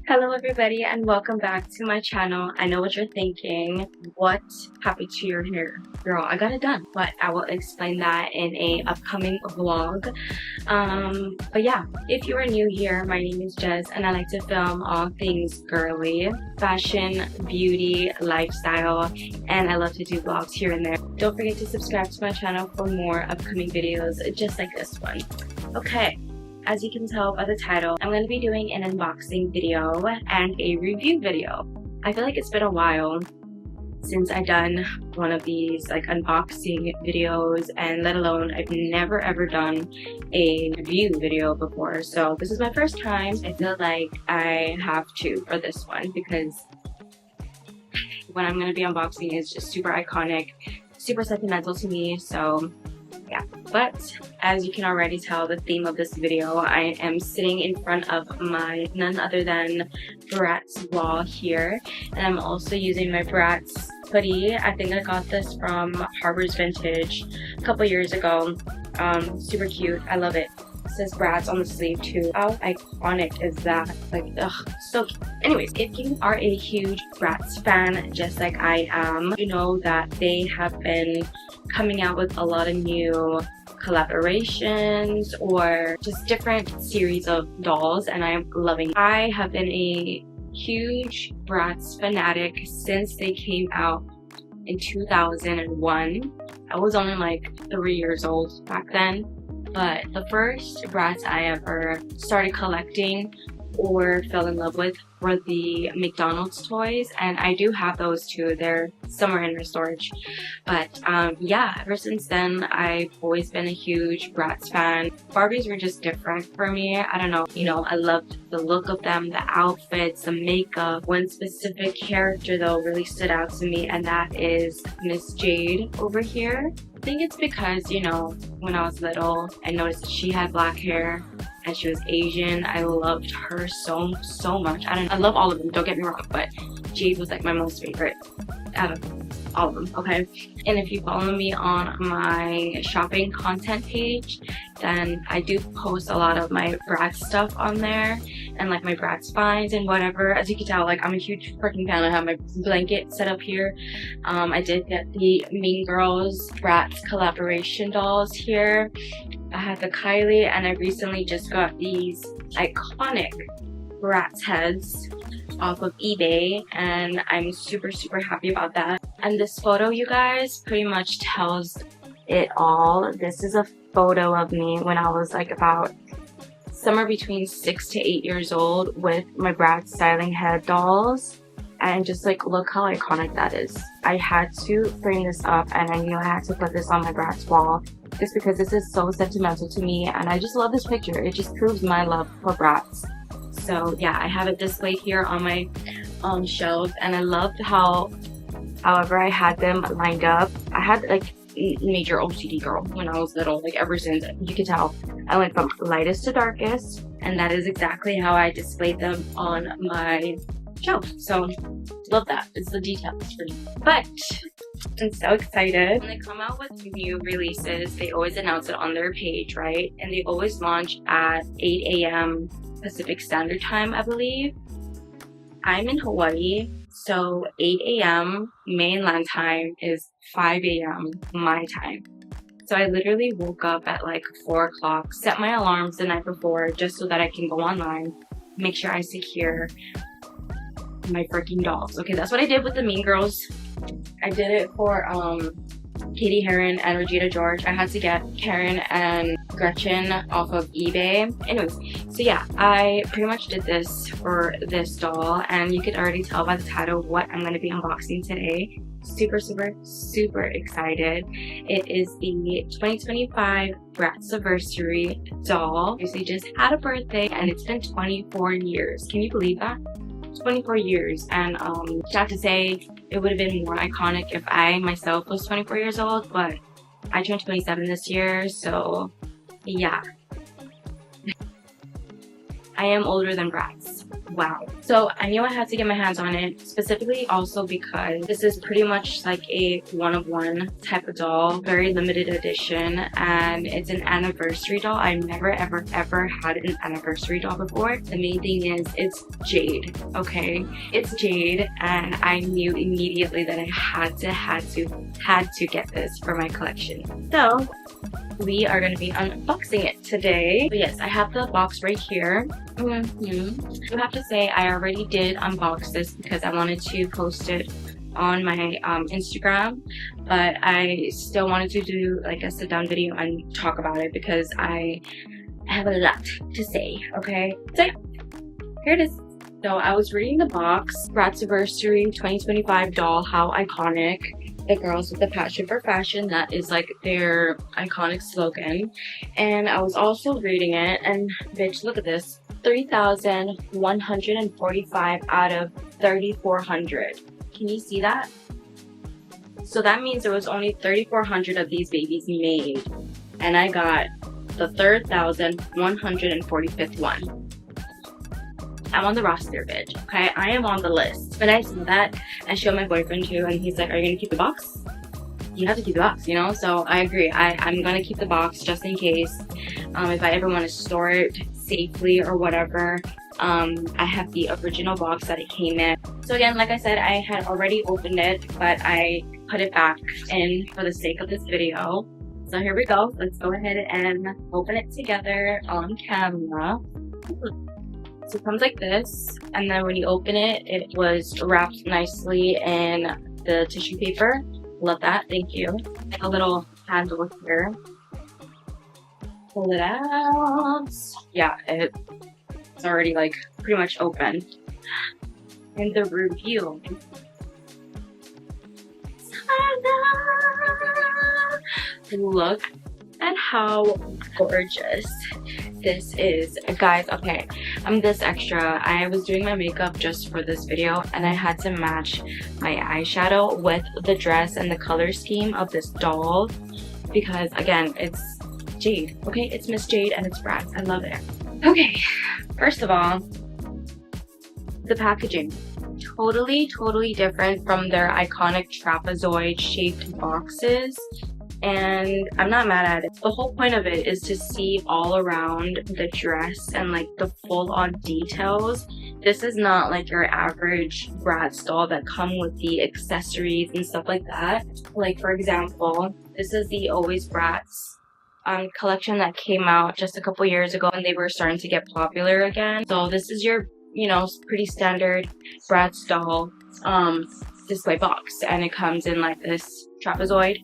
Hello everybody and welcome back to my channel. I know what you're thinking. What happened to your hair? Girl, I got it done. But I will explain that in a upcoming vlog. But yeah, if you are new here, my name is Jess and I like to film all things girly, fashion, beauty, lifestyle, and I love to do vlogs here and there. Don't forget to subscribe to my channel for more upcoming videos just like this one. Okay. As you can tell by the title, I'm going to be doing an unboxing video and a review video. I feel like it's been a while since I've done one of these like unboxing videos, and let alone I've never ever done a review video before. So this is my first time. I feel like I have to for this one because what I'm going to be unboxing is just super iconic, super sentimental to me. So yeah, but as you can already tell, the theme of this video, I am sitting in front of my none other than Bratz wall here, and I'm also using my Bratz hoodie. I think I got this from Harbor's Vintage a couple years ago. Super cute. I love it. It says Bratz on the sleeve too. How iconic is that? Like, ugh, so cute. Anyways, if you are a huge Bratz fan, just like I am, you know that they have been coming out with a lot of new collaborations or just different series of dolls, and I'm loving it. I have been a huge Bratz fanatic since they came out in 2001. I was only like 3 years old back then, but the first Bratz I ever started collecting or fell in love with were the McDonald's toys, and I do have those too. They're somewhere in their storage. But yeah, ever since then I've always been a huge Bratz fan. Barbies were just different for me. I don't know, you know, I loved the look of them, the outfits, the makeup. One specific character though really stood out to me, and that is Miss Jade over here. I think it's because, you know, when I was little I noticed that she had black hair and she was Asian. I loved her so much. I love all of them, don't get me wrong, but Jade was like my most favorite out of all of them, okay? And if you follow me on my shopping content page, then I do post a lot of my Bratz stuff on there and like my Bratz finds and whatever. As you can tell, like I'm a huge freaking fan. I have my blanket set up here. I did get the Mean Girls Bratz collaboration dolls here. I had the Kylie, and I recently just got these iconic Bratz heads off of eBay, and I'm super happy about that. And this photo, you guys, pretty much tells it all. This is a photo of me when I was like about somewhere between 6 to 8 years old with my Bratz styling head dolls, and just like look how iconic that is. I had to frame this up, and I knew I had to put this on my Bratz wall just because this is so sentimental to me, and I just love this picture. It just proves my love for Bratz. So yeah, I have it displayed here on my shelves, and I loved how, however I had them lined up. I had like major OCD girl when I was little, like ever since. You can tell I went from lightest to darkest, and that is exactly how I displayed them on my shelf. So love that. It's the details for me. But I'm so excited. When they come out with new releases, they always announce it on their page, right? And they always launch at 8 a.m. Pacific Standard Time, I believe. I'm in Hawaii, so 8 a.m. mainland time is 5 a.m. my time. So I literally woke up at like 4 o'clock, set my alarms the night before just so that I can go online, make sure I secure my freaking dolls. Okay, that's what I did with the Mean Girls. I did it for Katie Heron and Regina George. I had to get Karen and Gretchen off of eBay. Anyways, so yeah, I pretty much did this for this doll, and you could already tell by the title what I'm going to be unboxing today. Super excited. It is the 2025 BRATZAVERSARY doll. Obviously just had a birthday, and it's been 24 years. Can you believe that? 24 years. And sad to say, it would have been more iconic if I myself was 24 years old, but I turned 27 this year, so yeah. I am older than Bratz. wow. So I knew I had to get my hands on it, specifically also because this is pretty much like a one-of-one type of doll, very limited edition, and it's an anniversary doll. I've never ever had an anniversary doll before. The main thing is it's jade, okay? It's jade, and I knew immediately that I had to get this for my collection. So we are going to be unboxing it today. But yes, I have the box right here. I have to say I already did unbox this because I wanted to post it on my Instagram, but I still wanted to do like a sit down video and talk about it because I have a lot to say, okay? So yeah, here it is. So I was reading the box, BRATZAVERSARY 2025 doll, how iconic. The girls with the passion for fashion, that is like their iconic slogan. And I was also reading it, and bitch, look at this, 3,145 out of 3,400. Can you see that? So that means there was only 3,400 of these babies made, and I got the 3,145th one. I'm on the roster, bitch, okay? I am on the list. But I saw that, I showed my boyfriend too, and he's like, are you gonna keep the box? You have to keep the box, you know? So I agree, I'm gonna keep the box just in case. If I ever want to store it safely or whatever. I have the original box that it came in. So again, like I said, I had already opened it, but I put it back in for the sake of this video. So here we go. Let's go ahead and open it together on camera. So it comes like this, and then when you open it, it was wrapped nicely in the tissue paper. Love that, thank you. A little handle here. Pull it out. Yeah, it's already like pretty much open. And the review. Look at how gorgeous this is, guys. Okay, I'm this extra. I was doing my makeup just for this video, and I had to match my eyeshadow with the dress and the color scheme of this doll because again, it's Jade, okay? It's Miss Jade and it's Bratz. I love it. Okay, first of all, the packaging. Totally different from their iconic trapezoid shaped boxes. And I'm not mad at it. The whole point of it is to see all around the dress and like the full-on details. This is not like your average Bratz doll that come with the accessories and stuff like that. Like for example, this is the Always Bratz collection that came out just a couple years ago, and they were starting to get popular again. So this is your, you know, pretty standard Bratz doll display box, and it comes in like this trapezoid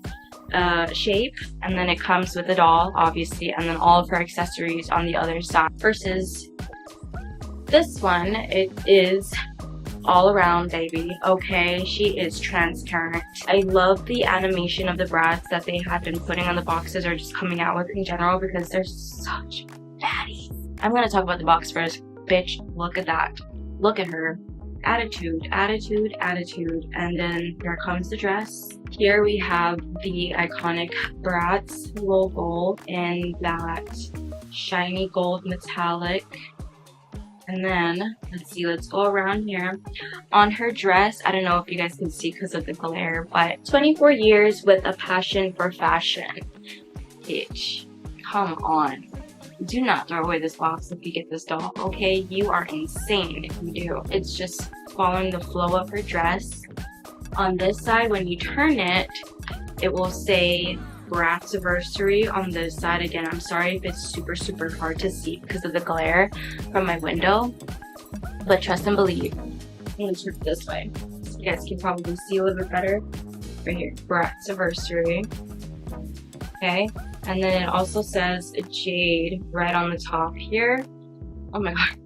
shape, and then it comes with the doll obviously, and then all of her accessories on the other side. Versus this one, it is all around, baby. Okay, she is transparent. I love the animation of the Bratz that they have been putting on the boxes or just coming out with in general because they're such baddies. I'm gonna talk about the box first. Bitch, look at that. Look at her. Attitude. And then here comes the dress. Here we have the iconic Bratz logo in that shiny gold metallic. And then, let's go around here. On her dress, I don't know if you guys can see because of the glare, but 24 years with a passion for fashion. Bitch, come on. Do not throw away this box if you get this doll, okay? You are insane if you do. It's just following the flow of her dress. On this side, when you turn it, it will say BRATZAVERSARY on this side. Again, I'm sorry if it's super hard to see because of the glare from my window, but trust and believe. I'm gonna turn it this way so you guys can probably see a little bit better. Right here, BRATZAVERSARY. Okay, and then it also says Jade right on the top here. Oh my god,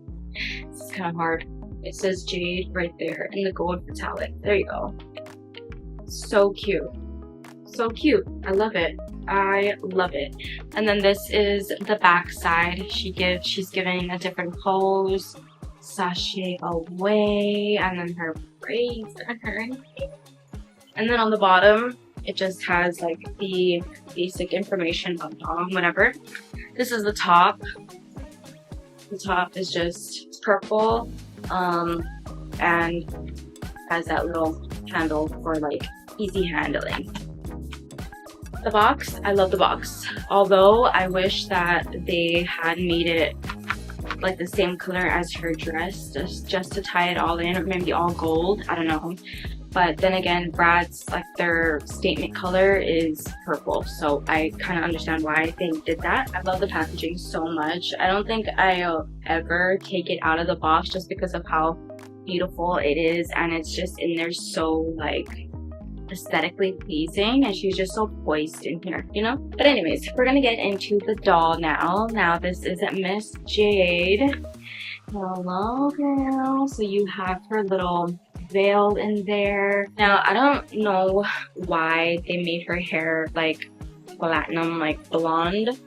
this is kind of hard. It says Jade right there in the gold metallic. There you go. So cute. So cute. I love it. I love it. And then this is the back side. She's giving a different pose. Sashay away, and then her braids and her. And then on the bottom, it just has like the basic information about dog, whatever. This is the top. The top is just purple and has that little handle for like easy handling. The box, I love the box. Although I wish that they had made it like the same color as her dress, just to tie it all in, or maybe all gold, I don't know. But then again, Brad's, like, their statement color is purple, so I kind of understand why they did that. I love the packaging so much. I don't think I'll ever take it out of the box just because of how beautiful it is, and it's just in there so, like, aesthetically pleasing, and she's just so poised in here, you know? But anyways, we're gonna get into the doll now. Now, this is Miss Jade. Hello, girl. So you have her little veil in there. Now, I don't know why they made her hair like platinum, like blonde.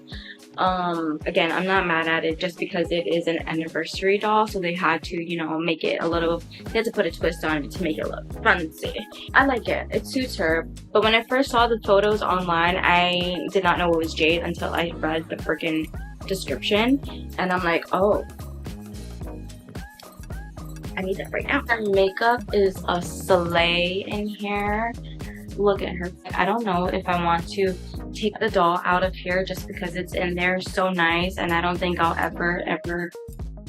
Again, I'm not mad at it just because it is an anniversary doll, so they had to, you know, make it a little, they had to put a twist on it to make it look fancy. I like it. It suits her. But when I first saw the photos online, I did not know it was Jade until I read the freaking description, and I'm like, oh, I need that right now. Her makeup is a slay in here. Look at her. I don't know if I want to take the doll out of here just because it's in there so nice, and I don't think I'll ever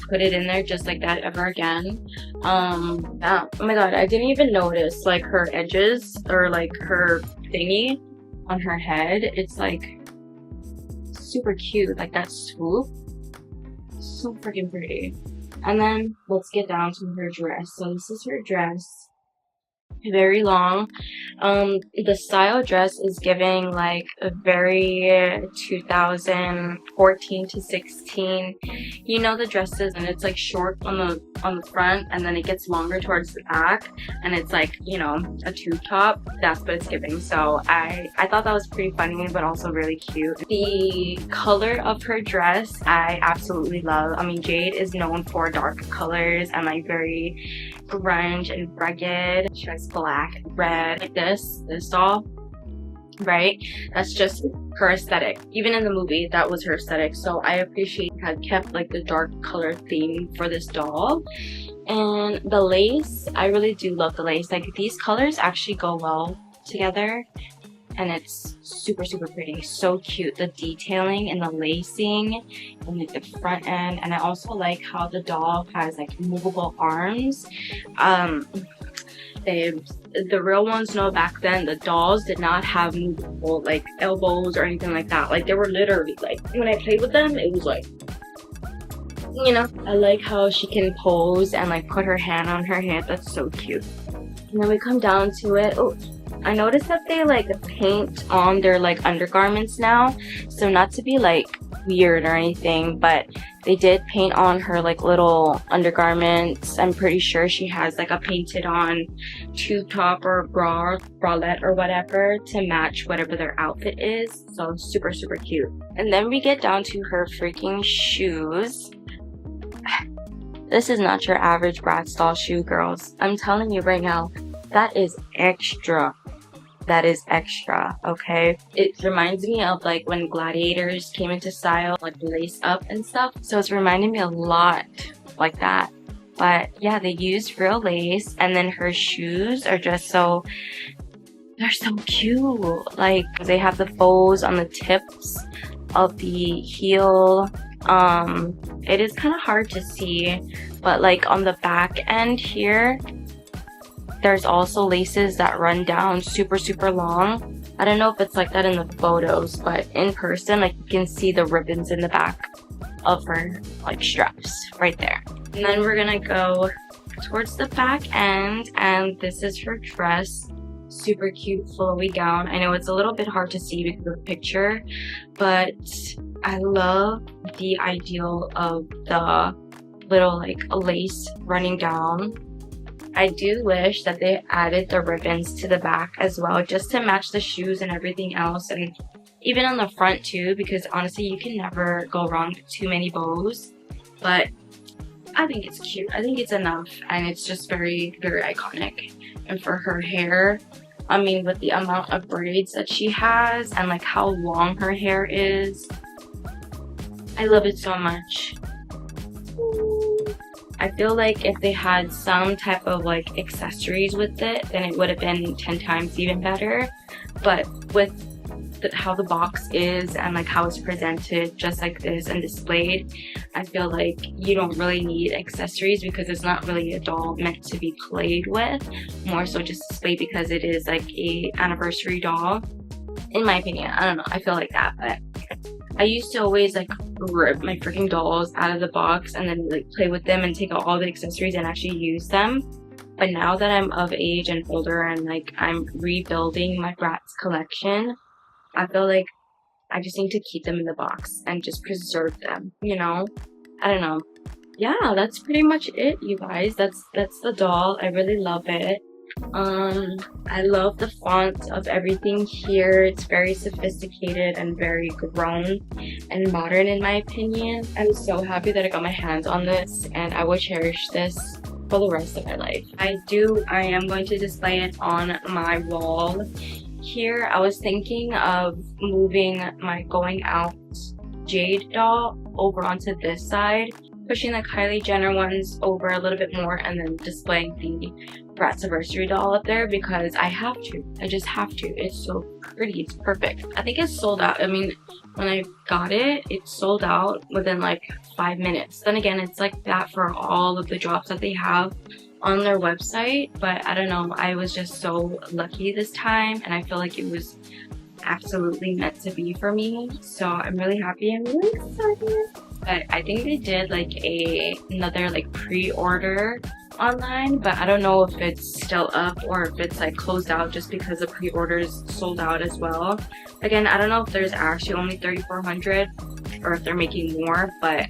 put it in there just like that ever again. Yeah. Oh my god, I didn't even notice like her edges or like her thingy on her head. It's like super cute, like that swoop. So freaking pretty. And then let's get down to her dress. So this is her dress. Very long. The style dress is giving like a very 2014 to 16. You know the dresses, and it's like short on the front, and then it gets longer towards the back, and it's like, you know, a tube top. That's what it's giving. So I thought that was pretty funny, but also really cute. The color of her dress I absolutely love. I mean, Jade is known for dark colors and like very grunge and rugged. She has black, red, like this doll, right? That's just her aesthetic. Even in the movie, that was her aesthetic. So I appreciate had kept like the dark color theme for this doll. And the lace, I really do love the lace. Like, these colors actually go well together, and it's super pretty. So cute, the detailing and the lacing and like the front end. And I also like how the doll has like movable arms. The real ones know back then the dolls did not have movable like elbows or anything like that. Like, they were literally like, when I played with them, it was like, you know. I like how she can pose and like put her hand on her hip. That's so cute. And then we come down to it. Oh, I noticed that they like paint on their like undergarments now. So not to be like weird or anything, but they did paint on her like little undergarments. I'm pretty sure she has like a painted on tube top or bralette or whatever to match whatever their outfit is. So super cute. And then we get down to her freaking shoes. This is not your average Bratz doll shoe, girls. I'm telling you right now, that is extra. That is extra, okay? It reminds me of like when gladiators came into style, like lace up and stuff. So it's reminding me a lot like that. But yeah, they used real lace, and then her shoes are just so, they're so cute. Like, they have the bows on the tips of the heel. It is kind of hard to see, but like on the back end here, there's also laces that run down super long. I don't know if it's like that in the photos, but in person, like, you can see the ribbons in the back of her like straps right there. And then we're gonna go towards the back end, and this is her dress. Super cute flowy gown. I know it's a little bit hard to see because of the picture, but I love the ideal of the little like lace running down. I do wish that they added the ribbons to the back as well, just to match the shoes and everything else, and even on the front too, because honestly you can never go wrong with too many bows. But I think it's cute. I think it's enough, and it's just very iconic. And for her hair, I mean, with the amount of braids that she has and like how long her hair is, I love it so much. I feel like if they had some type of like accessories with it, then it would have been 10 times even better. But with how the box is and like how it's presented just like this and displayed, I feel like you don't really need accessories because it's not really a doll meant to be played with, more so just displayed because it is like a anniversary doll, in my opinion. I don't know, I feel like that. But I used to always like rip my freaking dolls out of the box and then like play with them and take out all the accessories and actually use them. But now that I'm of age and older and like I'm rebuilding my Bratz collection, I feel like I just need to keep them in the box and just preserve them, you know? I don't know. Yeah, that's pretty much it, you guys. That's the doll. I really love it. I love the font of everything here. It's very sophisticated and very grown and modern in my opinion. I'm so happy that I got my hands on this and I will cherish this for the rest of my life. I am going to display it on my wall. Here, I was thinking of moving my going out Jade doll over onto this side, pushing the Kylie Jenner ones over a little bit more, and then displaying the BRATZAVERSARY doll up there because I have to. I just have to. It's so pretty. It's perfect. I think it's sold out. I mean, when I got it, it sold out within like 5 minutes. Then again, it's like that for all of the drops that they have on their website, but I don't know, I was just so lucky this time and I feel like it was absolutely meant to be for me. So I'm really happy. I'm really excited. But I think they did like another like pre-order online, but I don't know if it's still up or if it's like closed out just because the pre-orders sold out as well. Again, I don't know if there's actually only 3,400 or if they're making more, but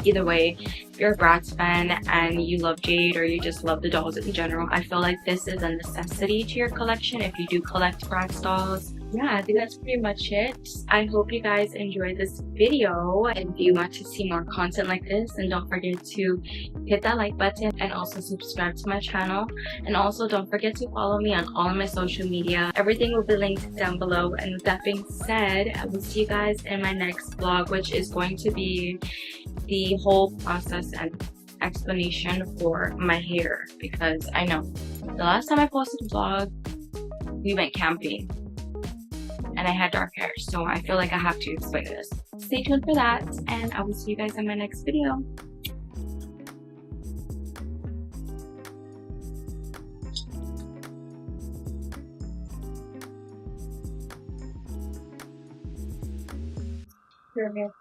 either way, if you're a Bratz fan and you love Jade or you just love the dolls in general, I feel like this is a necessity to your collection if you do collect Bratz dolls. Yeah, I think that's pretty much it. I hope you guys enjoyed this video, and if you want to see more content like this, then don't forget to hit that like button and also subscribe to my channel. And also don't forget to follow me on all of my social media. Everything will be linked down below. And with that being said, I will see you guys in my next vlog, which is going to be the whole process and explanation for my hair, because I know the last time I posted a vlog, we went camping and I had dark hair, so I feel like I have to explain this. Stay tuned for that, and I will see you guys in my next video. Here we go.